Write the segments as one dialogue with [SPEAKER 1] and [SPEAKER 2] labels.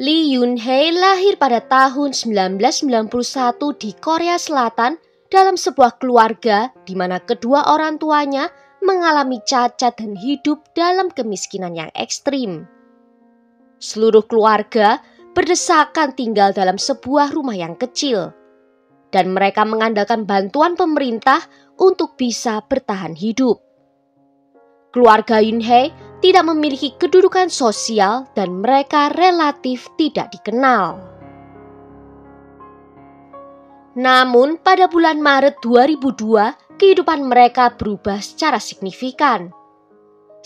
[SPEAKER 1] Lee Yoon-hae lahir pada tahun 1991 di Korea Selatan dalam sebuah keluarga di mana kedua orang tuanya mengalami cacat dan hidup dalam kemiskinan yang ekstrim. Seluruh keluarga berdesakan tinggal dalam sebuah rumah yang kecil, dan mereka mengandalkan bantuan pemerintah untuk bisa bertahan hidup. Keluarga Yoon-hae tidak memiliki kedudukan sosial dan mereka relatif tidak dikenal. Namun pada bulan Maret 2002, kehidupan mereka berubah secara signifikan.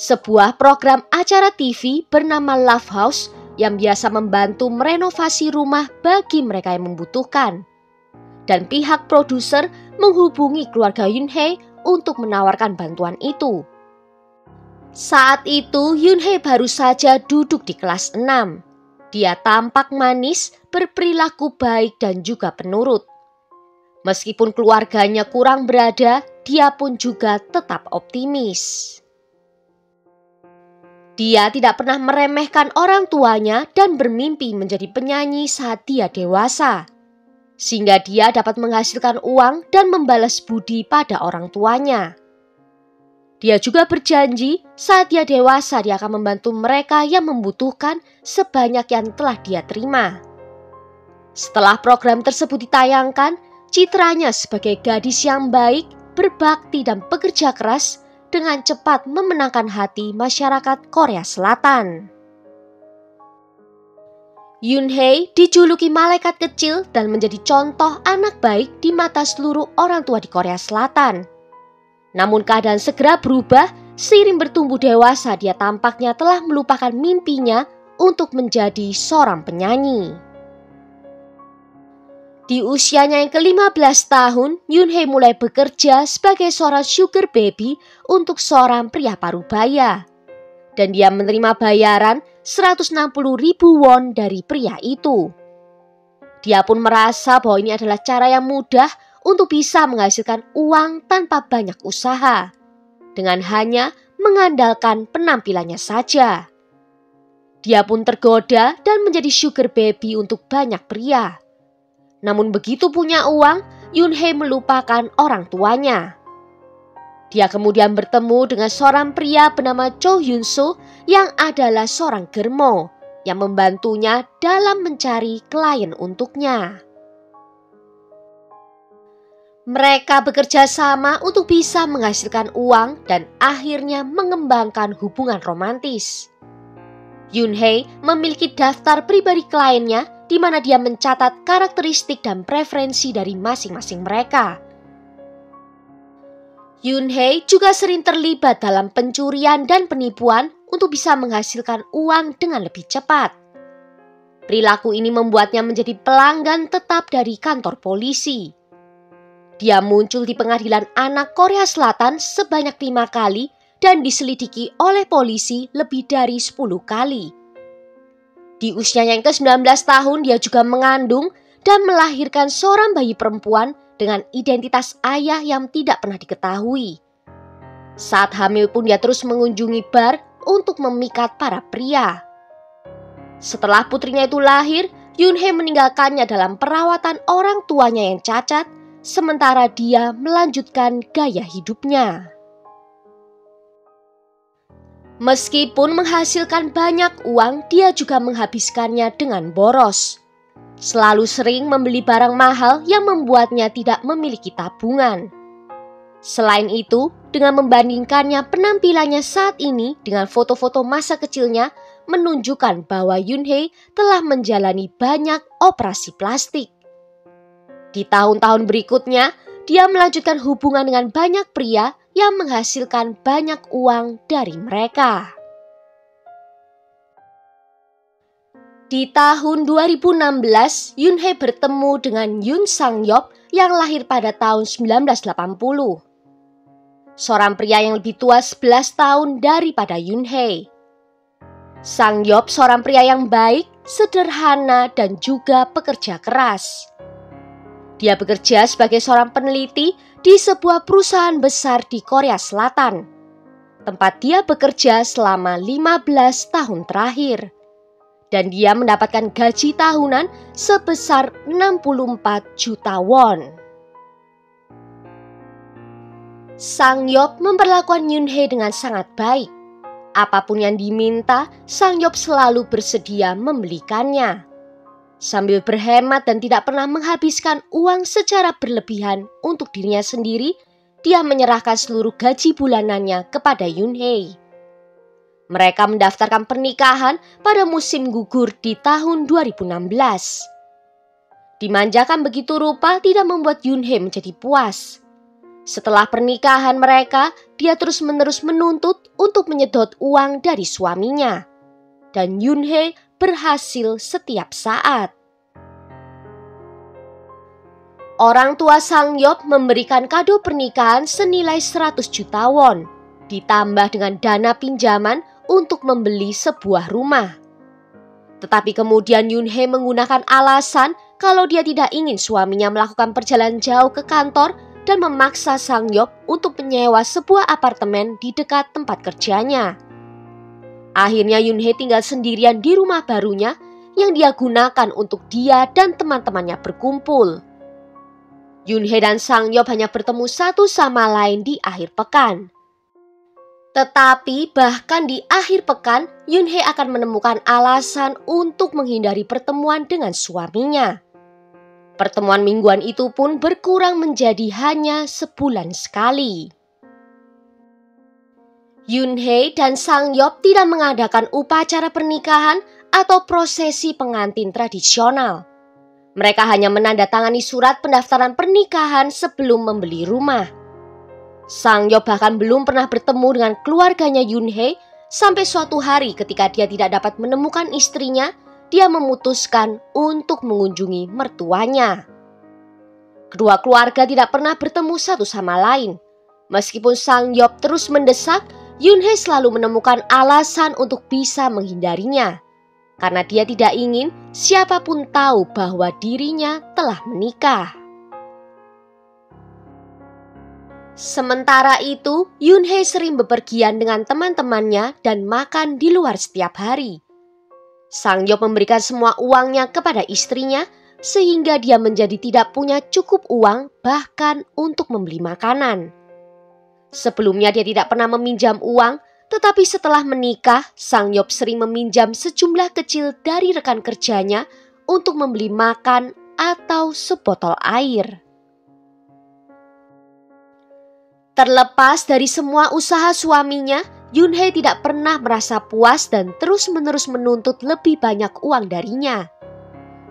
[SPEAKER 1] Sebuah program acara TV bernama Love House yang biasa membantu merenovasi rumah bagi mereka yang membutuhkan. Dan pihak produser menghubungi keluarga Yoon-hae untuk menawarkan bantuan itu. Saat itu Yoon-hae baru saja duduk di kelas 6. Dia tampak manis, berperilaku baik dan juga penurut. Meskipun keluarganya kurang berada, dia pun juga tetap optimis. Dia tidak pernah meremehkan orang tuanya dan bermimpi menjadi penyanyi saat dia dewasa. Sehingga dia dapat menghasilkan uang dan membalas budi pada orang tuanya. Dia juga berjanji saat dia dewasa dia akan membantu mereka yang membutuhkan sebanyak yang telah dia terima. Setelah program tersebut ditayangkan, citranya sebagai gadis yang baik, berbakti dan pekerja keras dengan cepat memenangkan hati masyarakat Korea Selatan. Yoon-hae dijuluki malaikat kecil dan menjadi contoh anak baik di mata seluruh orang tua di Korea Selatan. Namun keadaan segera berubah, seiring bertumbuh dewasa dia tampaknya telah melupakan mimpinya untuk menjadi seorang penyanyi. Di usianya yang ke-15 tahun, Yoon-hae mulai bekerja sebagai seorang sugar baby untuk seorang pria parubaya. Dan dia menerima bayaran 160.000 won dari pria itu. Dia pun merasa bahwa ini adalah cara yang mudah untuk bisa menghasilkan uang tanpa banyak usaha, dengan hanya mengandalkan penampilannya saja. Dia pun tergoda dan menjadi sugar baby untuk banyak pria. Namun begitu punya uang, Yoon-hae melupakan orang tuanya. Dia kemudian bertemu dengan seorang pria bernama Cho Hyun-soo yang adalah seorang germo yang membantunya dalam mencari klien untuknya. Mereka bekerja sama untuk bisa menghasilkan uang dan akhirnya mengembangkan hubungan romantis. Yoon-hae memiliki daftar pribadi kliennya di mana dia mencatat karakteristik dan preferensi dari masing-masing mereka. Yoon-hae juga sering terlibat dalam pencurian dan penipuan untuk bisa menghasilkan uang dengan lebih cepat. Perilaku ini membuatnya menjadi pelanggan tetap dari kantor polisi. Dia muncul di pengadilan anak Korea Selatan sebanyak 5 kali dan diselidiki oleh polisi lebih dari 10 kali. Di usianya yang ke-19 tahun dia juga mengandung dan melahirkan seorang bayi perempuan dengan identitas ayah yang tidak pernah diketahui. Saat hamil pun dia terus mengunjungi bar untuk memikat para pria. Setelah putrinya itu lahir, Yoon-hae meninggalkannya dalam perawatan orang tuanya yang cacat, sementara dia melanjutkan gaya hidupnya. Meskipun menghasilkan banyak uang, dia juga menghabiskannya dengan boros. Selalu sering membeli barang mahal yang membuatnya tidak memiliki tabungan. Selain itu, dengan membandingkannya penampilannya saat ini dengan foto-foto masa kecilnya menunjukkan bahwa Yoon-hae telah menjalani banyak operasi plastik. Di tahun-tahun berikutnya, dia melanjutkan hubungan dengan banyak pria yang menghasilkan banyak uang dari mereka. Di tahun 2016, Yoon-hae bertemu dengan Yoon Sang-yeop yang lahir pada tahun 1980. Seorang pria yang lebih tua 11 tahun daripada Yoon-hae. Sang-yeop seorang pria yang baik, sederhana dan juga pekerja keras. Dia bekerja sebagai seorang peneliti di sebuah perusahaan besar di Korea Selatan, tempat dia bekerja selama 15 tahun terakhir. dan dia mendapatkan gaji tahunan sebesar 64 juta won. Sang-yeop memperlakukan Yoon-hye dengan sangat baik. Apapun yang diminta, Sang-yeop selalu bersedia membelikannya. Sambil berhemat dan tidak pernah menghabiskan uang secara berlebihan untuk dirinya sendiri, dia menyerahkan seluruh gaji bulanannya kepada Yoon-hye. Mereka mendaftarkan pernikahan pada musim gugur di tahun 2016. Dimanjakan begitu rupa tidak membuat Yoon-hye menjadi puas. Setelah pernikahan mereka, dia terus-menerus menuntut untuk menyedot uang dari suaminya. Dan Yoon-hye berhasil setiap saat. Orang tua Sang-yeop memberikan kado pernikahan senilai 100 juta won, ditambah dengan dana pinjaman untuk membeli sebuah rumah. Tetapi kemudian Yoon-hye menggunakan alasan kalau dia tidak ingin suaminya melakukan perjalanan jauh ke kantor dan memaksa Sang-yeop untuk menyewa sebuah apartemen di dekat tempat kerjanya. Akhirnya Yoon-hye tinggal sendirian di rumah barunya yang dia gunakan untuk dia dan teman-temannya berkumpul. Yoon-hye dan Sang-yeop hanya bertemu satu sama lain di akhir pekan. Tetapi bahkan di akhir pekan, Yoon-hye akan menemukan alasan untuk menghindari pertemuan dengan suaminya. Pertemuan mingguan itu pun berkurang menjadi hanya sebulan sekali. Yoon-hye dan Sang-yeop tidak mengadakan upacara pernikahan atau prosesi pengantin tradisional. Mereka hanya menandatangani surat pendaftaran pernikahan sebelum membeli rumah. Sang-yeop bahkan belum pernah bertemu dengan keluarganya Yoon-hye sampai suatu hari ketika dia tidak dapat menemukan istrinya, dia memutuskan untuk mengunjungi mertuanya. Kedua keluarga tidak pernah bertemu satu sama lain. Meskipun Sang-yeop terus mendesak, Yoon-hye selalu menemukan alasan untuk bisa menghindarinya. Karena dia tidak ingin siapapun tahu bahwa dirinya telah menikah. Sementara itu, Yoon-hye sering bepergian dengan teman-temannya dan makan di luar setiap hari. Sang-yeop memberikan semua uangnya kepada istrinya sehingga dia menjadi tidak punya cukup uang bahkan untuk membeli makanan. Sebelumnya dia tidak pernah meminjam uang, tetapi setelah menikah, Sang-yeop sering meminjam sejumlah kecil dari rekan kerjanya untuk membeli makan atau sebotol air. Terlepas dari semua usaha suaminya, Yoon-hye tidak pernah merasa puas dan terus-menerus menuntut lebih banyak uang darinya.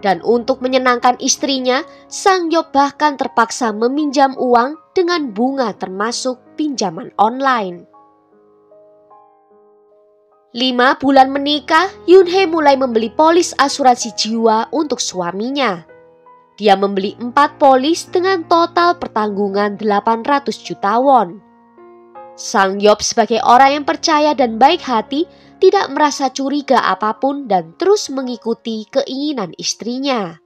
[SPEAKER 1] Dan untuk menyenangkan istrinya, Sang-yeop bahkan terpaksa meminjam uang dengan bunga termasuk pinjaman online. 5 bulan menikah, Yoon-hye mulai membeli polis asuransi jiwa untuk suaminya. Dia membeli 4 polis dengan total pertanggungan 800 juta won. Sang-yeop sebagai orang yang percaya dan baik hati tidak merasa curiga apapun dan terus mengikuti keinginan istrinya.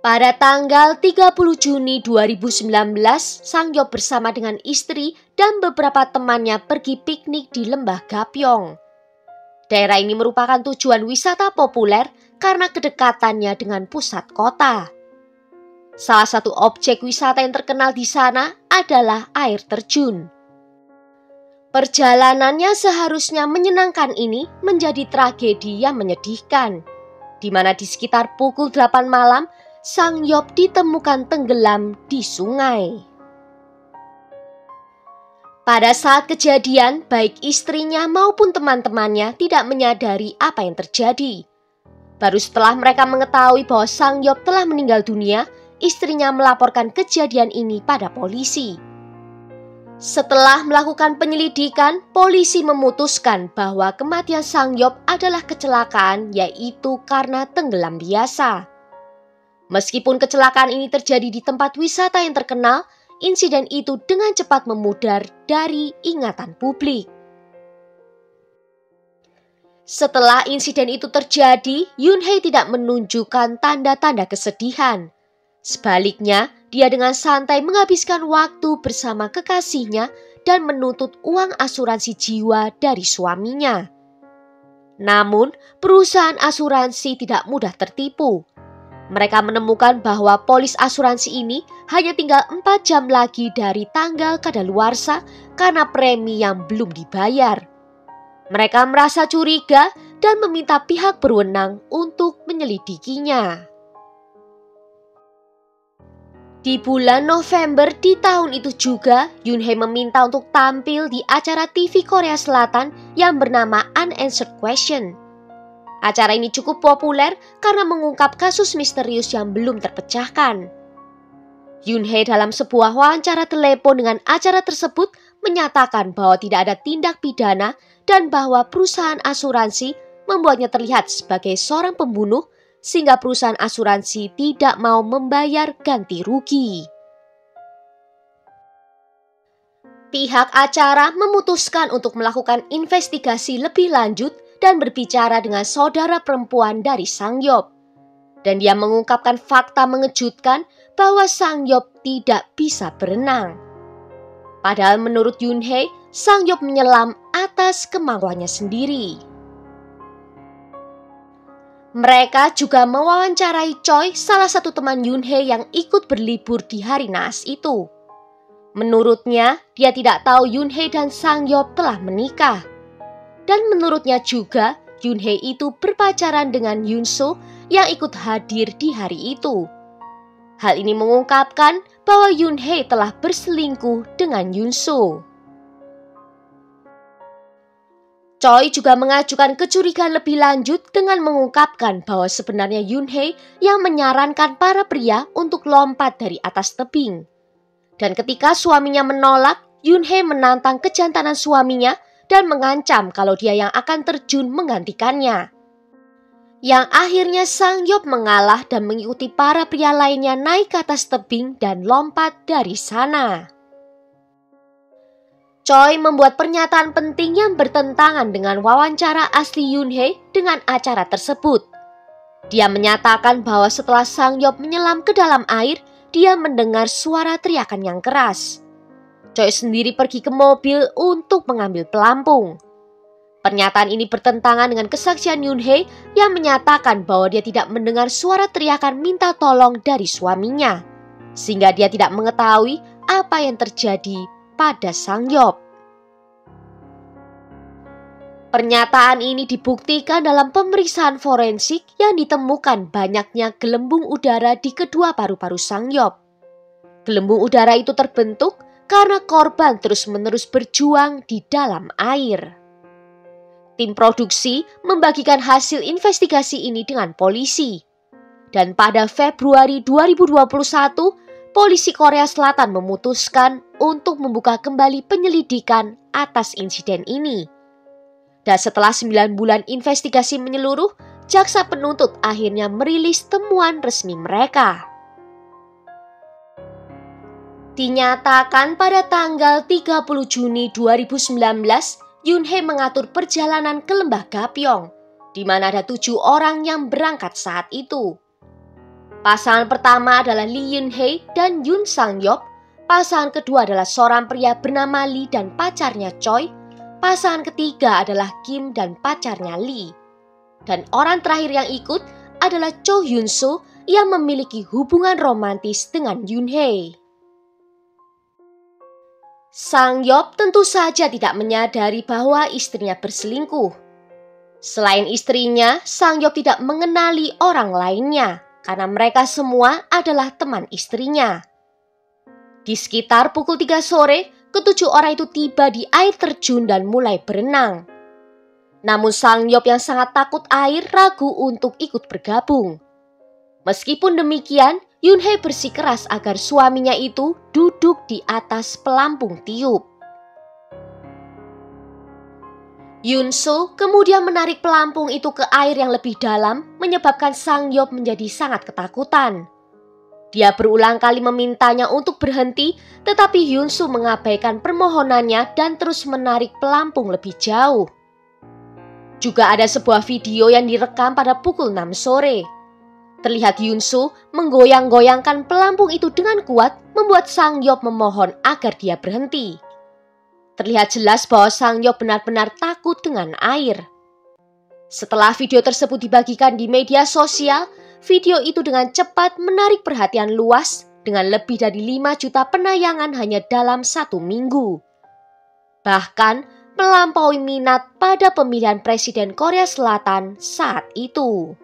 [SPEAKER 1] Pada tanggal 30 Juni 2019, Sang-yeop bersama dengan istri dan beberapa temannya pergi piknik di Lembah Gapyeong. Daerah ini merupakan tujuan wisata populer karena kedekatannya dengan pusat kota. Salah satu objek wisata yang terkenal di sana adalah air terjun. Perjalanannya seharusnya menyenangkan ini menjadi tragedi yang menyedihkan, di mana di sekitar pukul 8 malam, Sang-yeop ditemukan tenggelam di sungai. Pada saat kejadian, baik istrinya maupun teman-temannya tidak menyadari apa yang terjadi. Baru setelah mereka mengetahui bahwa Sang-yeop telah meninggal dunia, istrinya melaporkan kejadian ini pada polisi. Setelah melakukan penyelidikan, polisi memutuskan bahwa kematian Sang-yeop adalah kecelakaan, yaitu karena tenggelam biasa. Meskipun kecelakaan ini terjadi di tempat wisata yang terkenal, insiden itu dengan cepat memudar dari ingatan publik. Setelah insiden itu terjadi, Yoon-hye tidak menunjukkan tanda-tanda kesedihan. Sebaliknya, dia dengan santai menghabiskan waktu bersama kekasihnya dan menuntut uang asuransi jiwa dari suaminya. Namun, perusahaan asuransi tidak mudah tertipu. Mereka menemukan bahwa polis asuransi ini hanya tinggal 4 jam lagi dari tanggal kadaluarsa karena premi yang belum dibayar. Mereka merasa curiga dan meminta pihak berwenang untuk menyelidikinya. Di bulan November di tahun itu juga, Yoon Hae meminta untuk tampil di acara TV Korea Selatan yang bernama Unanswered Question. Acara ini cukup populer karena mengungkap kasus misterius yang belum terpecahkan. Yoon Hae dalam sebuah wawancara telepon dengan acara tersebut menyatakan bahwa tidak ada tindak pidana dan bahwa perusahaan asuransi membuatnya terlihat sebagai seorang pembunuh sehingga perusahaan asuransi tidak mau membayar ganti rugi. Pihak acara memutuskan untuk melakukan investigasi lebih lanjut dan berbicara dengan saudara perempuan dari Sangyop. Dan dia mengungkapkan fakta mengejutkan bahwa Sangyop tidak bisa berenang. Padahal menurut Yoon Hae, Sangyop menyelam atas kemauannya sendiri. Mereka juga mewawancarai Choi, salah satu teman Yoon Hae yang ikut berlibur di hari naas itu. Menurutnya, dia tidak tahu Yoon Hae dan Sangyop telah menikah. Dan menurutnya juga, Yoon Hae itu berpacaran dengan Yoon Soo yang ikut hadir di hari itu. Hal ini mengungkapkan bahwa Yoon Hae telah berselingkuh dengan Yoon Soo. Choi juga mengajukan kecurigaan lebih lanjut dengan mengungkapkan bahwa sebenarnya Yoon Hae yang menyarankan para pria untuk lompat dari atas tebing. Dan ketika suaminya menolak, Yoon Hae menantang kejantanan suaminya dan mengancam kalau dia yang akan terjun menggantikannya. Yang akhirnya Sangyop mengalah dan mengikuti para pria lainnya naik ke atas tebing dan lompat dari sana. Choi membuat pernyataan penting yang bertentangan dengan wawancara asli Yoon Hae dengan acara tersebut. Dia menyatakan bahwa setelah Sangyop menyelam ke dalam air, dia mendengar suara teriakan yang keras. Choi sendiri pergi ke mobil untuk mengambil pelampung. Pernyataan ini bertentangan dengan kesaksian Yoon Hae yang menyatakan bahwa dia tidak mendengar suara teriakan minta tolong dari suaminya, sehingga dia tidak mengetahui apa yang terjadi pada Sangyop. Pernyataan ini dibuktikan dalam pemeriksaan forensik yang ditemukan banyaknya gelembung udara di kedua paru-paru Sangyop. Gelembung udara itu terbentuk karena korban terus-menerus berjuang di dalam air. Tim produksi membagikan hasil investigasi ini dengan polisi. Dan pada Februari 2021, polisi Korea Selatan memutuskan untuk membuka kembali penyelidikan atas insiden ini. Dan setelah 9 bulan investigasi menyeluruh, jaksa penuntut akhirnya merilis temuan resmi mereka. Dinyatakan pada tanggal 30 Juni 2019, Yoon Hae mengatur perjalanan ke lembah Gapyeong, di mana ada 7 orang yang berangkat saat itu. Pasangan pertama adalah Lee Yoon Hae dan Yoon Sangyop. Pasangan kedua adalah seorang pria bernama Lee dan pacarnya Choi. Pasangan ketiga adalah Kim dan pacarnya Lee. Dan orang terakhir yang ikut adalah Cho Hyun Soo yang memiliki hubungan romantis dengan Yoon Hae. Sangyop tentu saja tidak menyadari bahwa istrinya berselingkuh. Selain istrinya, Sangyop tidak mengenali orang lainnya karena mereka semua adalah teman istrinya. Di sekitar pukul 3 sore, ke-7 orang itu tiba di air terjun dan mulai berenang. Namun Sangyop yang sangat takut air ragu untuk ikut bergabung. Meskipun demikian, Yoon Hae bersikeras agar suaminya itu duduk di atas pelampung tiup. Yoon Soo kemudian menarik pelampung itu ke air yang lebih dalam, menyebabkan Sangyop menjadi sangat ketakutan. Dia berulang kali memintanya untuk berhenti, tetapi Yoon Soo mengabaikan permohonannya dan terus menarik pelampung lebih jauh. Juga ada sebuah video yang direkam pada pukul 6 sore. Terlihat Yoon Soo menggoyang-goyangkan pelampung itu dengan kuat, membuat Sangyop memohon agar dia berhenti. Terlihat jelas bahwa Sangyop benar-benar takut dengan air. Setelah video tersebut dibagikan di media sosial, video itu dengan cepat menarik perhatian luas dengan lebih dari 5 juta penayangan hanya dalam 1 minggu. Bahkan melampaui minat pada pemilihan Presiden Korea Selatan saat itu.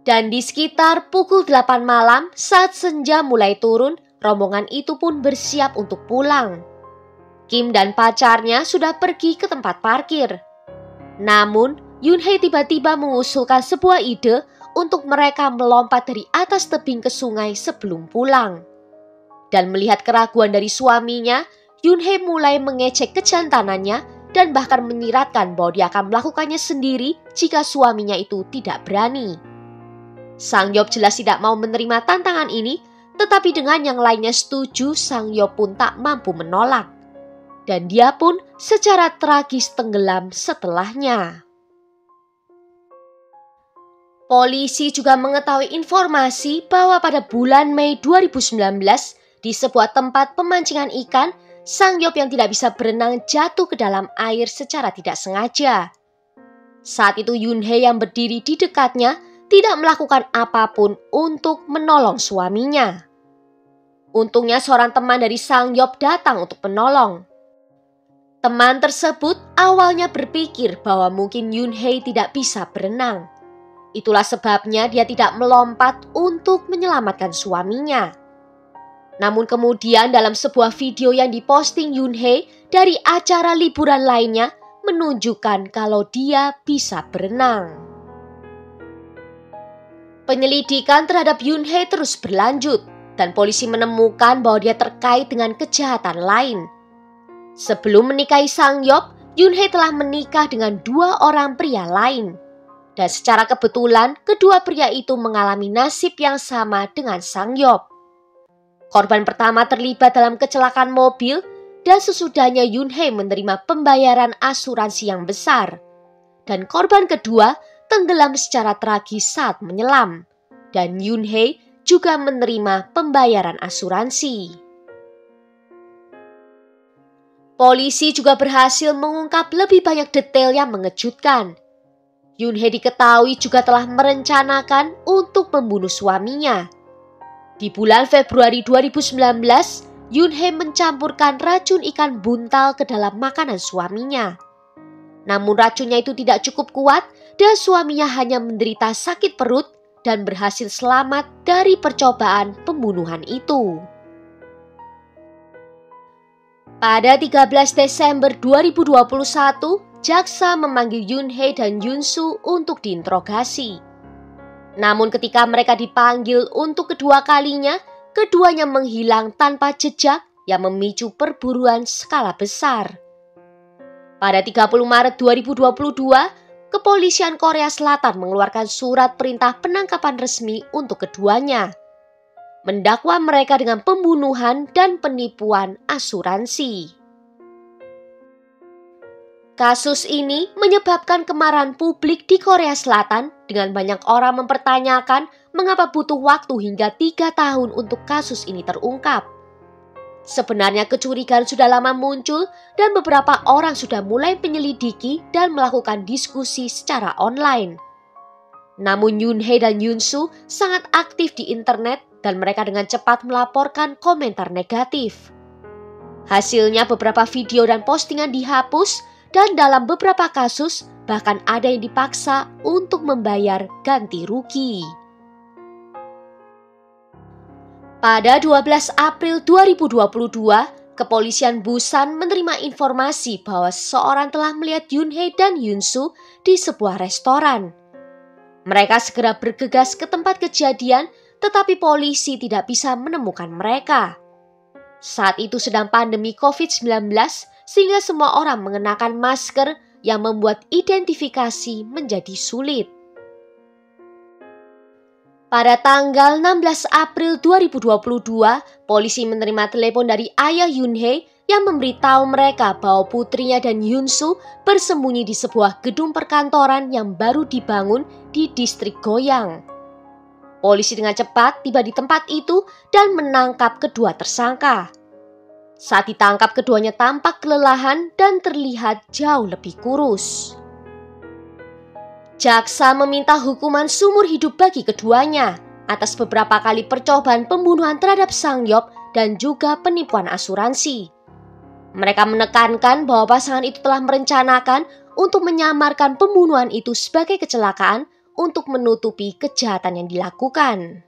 [SPEAKER 1] Dan di sekitar pukul 8 malam saat senja mulai turun, rombongan itu pun bersiap untuk pulang. Kim dan pacarnya sudah pergi ke tempat parkir. Namun, Yoonhae tiba-tiba mengusulkan sebuah ide untuk mereka melompat dari atas tebing ke sungai sebelum pulang. Dan melihat keraguan dari suaminya, Yoonhae mulai mengecek kejantanannya dan bahkan menyiratkan bahwa dia akan melakukannya sendiri jika suaminya itu tidak berani. Sang-yeop jelas tidak mau menerima tantangan ini, tetapi dengan yang lainnya setuju, Sang-yeop pun tak mampu menolak. Dan dia pun secara tragis tenggelam setelahnya. Polisi juga mengetahui informasi bahwa pada bulan Mei 2019, di sebuah tempat pemancingan ikan, Sang-yeop yang tidak bisa berenang jatuh ke dalam air secara tidak sengaja. Saat itu Yoonhae yang berdiri di dekatnya tidak melakukan apapun untuk menolong suaminya. Untungnya seorang teman dari Sang-yeop datang untuk menolong. Teman tersebut awalnya berpikir bahwa mungkin Yoonhae tidak bisa berenang. Itulah sebabnya dia tidak melompat untuk menyelamatkan suaminya. Namun kemudian dalam sebuah video yang diposting Yoonhae dari acara liburan lainnya menunjukkan kalau dia bisa berenang. Penyelidikan terhadap Yoonhae terus berlanjut dan polisi menemukan bahwa dia terkait dengan kejahatan lain. Sebelum menikahi Sang-yeop, Yoonhae telah menikah dengan 2 orang pria lain. Dan secara kebetulan, kedua pria itu mengalami nasib yang sama dengan Sang-yeop. Korban pertama terlibat dalam kecelakaan mobil dan sesudahnya Yoonhae menerima pembayaran asuransi yang besar. Dan korban kedua tenggelam secara tragis saat menyelam. Dan Yoonhae juga menerima pembayaran asuransi. Polisi juga berhasil mengungkap lebih banyak detail yang mengejutkan. Yoonhae diketahui juga telah merencanakan untuk membunuh suaminya. Di bulan Februari 2019, Yoonhae mencampurkan racun ikan buntal ke dalam makanan suaminya. Namun racunnya itu tidak cukup kuat dan suaminya hanya menderita sakit perut dan berhasil selamat dari percobaan pembunuhan itu. Pada 13 Desember 2021, jaksa memanggil Yoonhae dan Yoon-soo untuk diinterogasi. Namun ketika mereka dipanggil untuk kedua kalinya, keduanya menghilang tanpa jejak yang memicu perburuan skala besar. Pada 30 Maret 2022, Kepolisian Korea Selatan mengeluarkan surat perintah penangkapan resmi untuk keduanya, mendakwa mereka dengan pembunuhan dan penipuan asuransi. Kasus ini menyebabkan kemarahan publik di Korea Selatan dengan banyak orang mempertanyakan mengapa butuh waktu hingga 3 tahun untuk kasus ini terungkap. Sebenarnya kecurigaan sudah lama muncul dan beberapa orang sudah mulai menyelidiki dan melakukan diskusi secara online. Namun Yoonhae dan Yoon-soo sangat aktif di internet dan mereka dengan cepat melaporkan komentar negatif. Hasilnya beberapa video dan postingan dihapus dan dalam beberapa kasus bahkan ada yang dipaksa untuk membayar ganti rugi. Pada 12 April 2022, Kepolisian Busan menerima informasi bahwa seseorang telah melihat Yoonhae dan Yoon-soo di sebuah restoran. Mereka segera bergegas ke tempat kejadian, tetapi polisi tidak bisa menemukan mereka. Saat itu sedang pandemi COVID-19, sehingga semua orang mengenakan masker yang membuat identifikasi menjadi sulit. Pada tanggal 16 April 2022, polisi menerima telepon dari ayah Yoonhae yang memberitahu mereka bahwa putrinya dan Yoon-soo bersembunyi di sebuah gedung perkantoran yang baru dibangun di distrik Goyang. Polisi dengan cepat tiba di tempat itu dan menangkap kedua tersangka. Saat ditangkap, keduanya tampak kelelahan dan terlihat jauh lebih kurus. Jaksa meminta hukuman seumur hidup bagi keduanya atas beberapa kali percobaan pembunuhan terhadap Sang-hyop dan juga penipuan asuransi. Mereka menekankan bahwa pasangan itu telah merencanakan untuk menyamarkan pembunuhan itu sebagai kecelakaan untuk menutupi kejahatan yang dilakukan.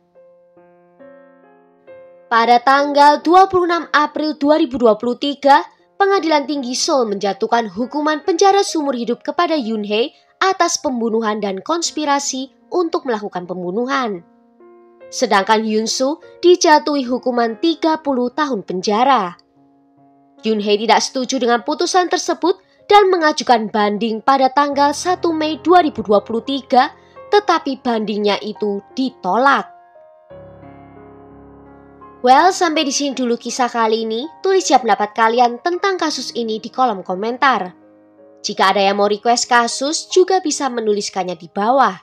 [SPEAKER 1] Pada tanggal 26 April 2023, Pengadilan Tinggi Seoul menjatuhkan hukuman penjara seumur hidup kepada Yoon-hae atas pembunuhan dan konspirasi untuk melakukan pembunuhan. Sedangkan Yoon-soo dijatuhi hukuman 30 tahun penjara. Yoon-hae tidak setuju dengan putusan tersebut dan mengajukan banding pada tanggal 1 Mei 2023, tetapi bandingnya itu ditolak. Well, sampai di sini dulu kisah kali ini. Tulis ya pendapat kalian tentang kasus ini di kolom komentar. Jika ada yang mau request kasus, juga bisa menuliskannya di bawah.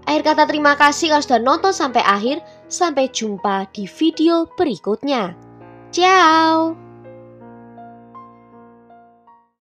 [SPEAKER 1] Akhir kata terima kasih kalau sudah nonton sampai akhir. Sampai jumpa di video berikutnya. Ciao!